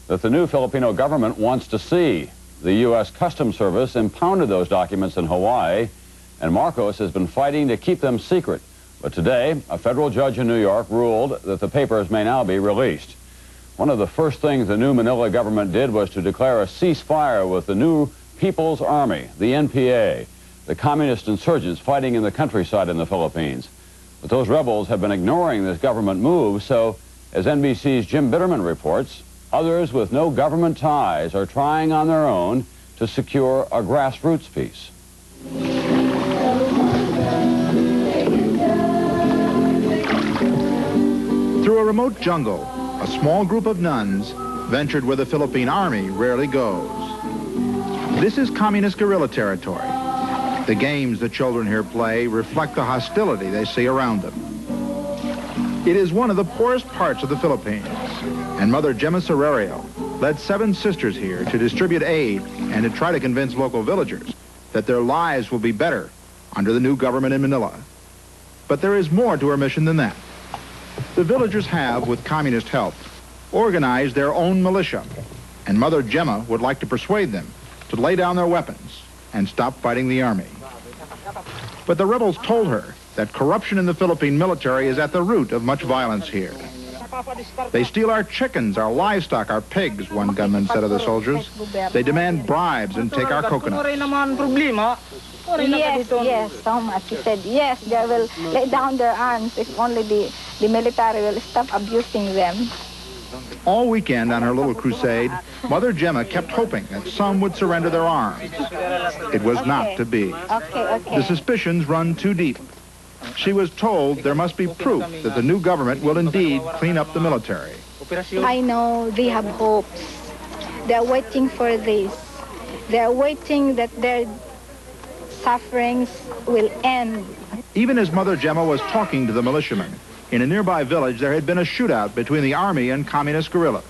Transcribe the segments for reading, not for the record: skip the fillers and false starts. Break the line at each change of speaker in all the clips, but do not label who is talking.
that the new Filipino government wants to see. The U.S. Customs Service impounded those documents in Hawaii, and Marcos has been fighting to keep them secret. But today, a federal judge in New York ruled that the papers may now be released. One of the first things the new Manila government did was to declare a ceasefire with the new People's Army, the NPA, the communist insurgents fighting in the countryside in the Philippines. But those rebels have been ignoring this government move, so as NBC's Jim Bitterman reports, others with no government ties are trying on their own to secure a grassroots peace.
Through a remote jungle, a small group of nuns ventured where the Philippine Army rarely goes. This is communist guerrilla territory. The games the children here play reflect the hostility they see around them. It is one of the poorest parts of the Philippines, and Mother Gemma Serrario led 7 sisters here to distribute aid and to try to convince local villagers that their lives will be better under the new government in Manila. But there is more to her mission than that. The villagers have, with communist help, organized their own militia, and Mother Gemma would like to persuade them to lay down their weapons and stop fighting the army. But the rebels told her that corruption in the Philippine military is at the root of much violence here. They steal our chickens, our livestock, our pigs, one gunman said of the soldiers. They demand bribes and take our coconuts.
Yes, so much. He said, yes, they will lay down their arms if only the military will stop abusing them.
All weekend on her little crusade, Mother Gemma kept hoping that some would surrender their arms. It was not to be. The suspicions run too deep. She was told there must be proof that the new government will indeed clean up the military.
I know they have hopes. They're waiting for this. They're waiting that their sufferings will end.
Even as Mother Gemma was talking to the militiamen, in a nearby village there had been a shootout between the army and communist guerrillas.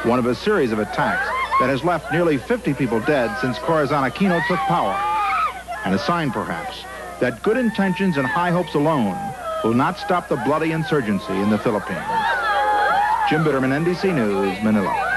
One of a series of attacks that has left nearly 50 people dead since Corazon Aquino took power. And a sign, perhaps, that good intentions and high hopes alone will not stop the bloody insurgency in the Philippines. Jim Bitterman, NBC News, Manila.